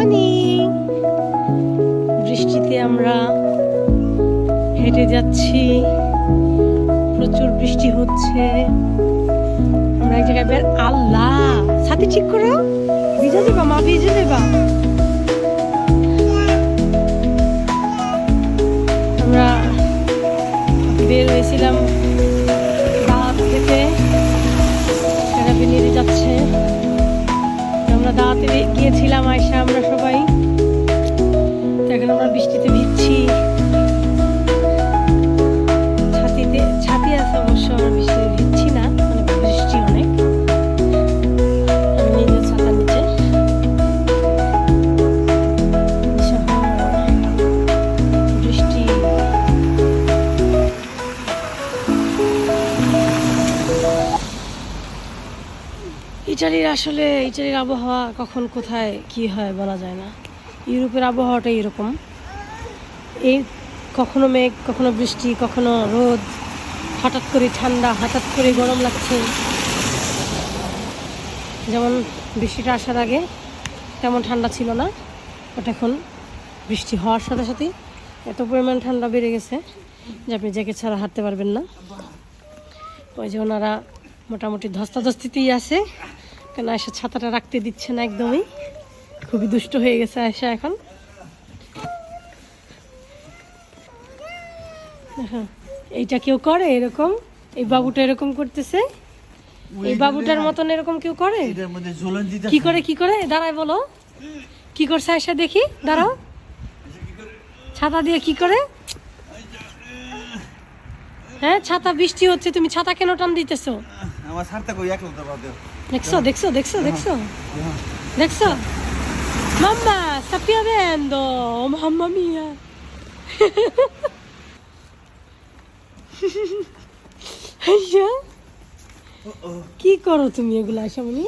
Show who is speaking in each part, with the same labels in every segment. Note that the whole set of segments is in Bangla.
Speaker 1: মর্নিং। বৃষ্টিতে আমরা হেঁটে যাচ্ছি, প্রচুর বৃষ্টি হচ্ছে। আমরা এক জায়গায় আল্লাহ সাথে ঠিক করো, ভিজে দেবা মা, ভিজে দেবা। আমরা বের হয়েছিলাম দাওয়াত খেতে, সেরাবি নিয়ে যাচ্ছে। আমরা দাওয়াতে গিয়েছিলাম আয়সা, আমরা সবাই। এখন আমরা বৃষ্টিতে ভিজছি, ছাতি আছে অবশ্য, আমরা বৃষ্টিতে ভিজছি না, মানে বৃষ্টি অনেক। আমি নিজের ছাতার নিচে বৃষ্টি। ইটালির আবহাওয়া কখন কোথায় কি হয় বলা যায় না। ইউরোপের আবহাওয়াটা এরকম, এই কখনো মেঘ, কখনো বৃষ্টি, কখনো রোদ, হঠাৎ করে ঠান্ডা, হঠাৎ করে গরম লাগছে। যেমন বৃষ্টিটা আসার আগে তেমন ঠান্ডা ছিল না, বাট এখন বৃষ্টি হওয়ার সাথে সাথে এত পরিমাণ ঠান্ডা বেড়ে গেছে যে আপনি জ্যাকেট ছাড়া হাঁটতে পারবেন না। ওই যে ওনারা মোটামুটি ধস্তাধস্তিতেই আছে, কেন আয়সা ছাতাটা রাখতে দিচ্ছে না একদমই, খুবই দুষ্ট হয়ে গেছে আয়সা এখন। এইটা কেউ করে এরকম? এই বাবুটা এরকম করতেছে, এই বাবুটার মতন এরকম কেউ করে? কি করে দাঁড়ায় বলো, কি করছে আয়সা দেখি, দাঁড়াও। ছাতা দিয়ে কি করে? হ্যাঁ, ছাতা, বৃষ্টি হচ্ছে, তুমি ছাতা কেন টান দিতেছো? দেখছো দেখছো দেখছো দেখছো দেখছো মাম্মা sta piovendo, mamma mia. আইসা কি করো তুমি এগুলো? আয়সা মনি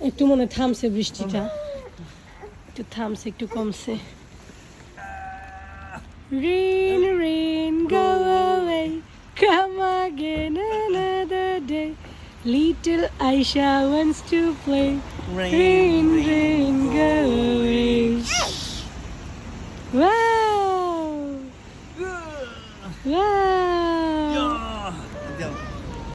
Speaker 1: একটু মনে থামছে বৃষ্টিটা, একটু থামছে, একটু কমছে। Rain, rain, go away, come again another day. Little Aisha wants to play. Rain, rain, go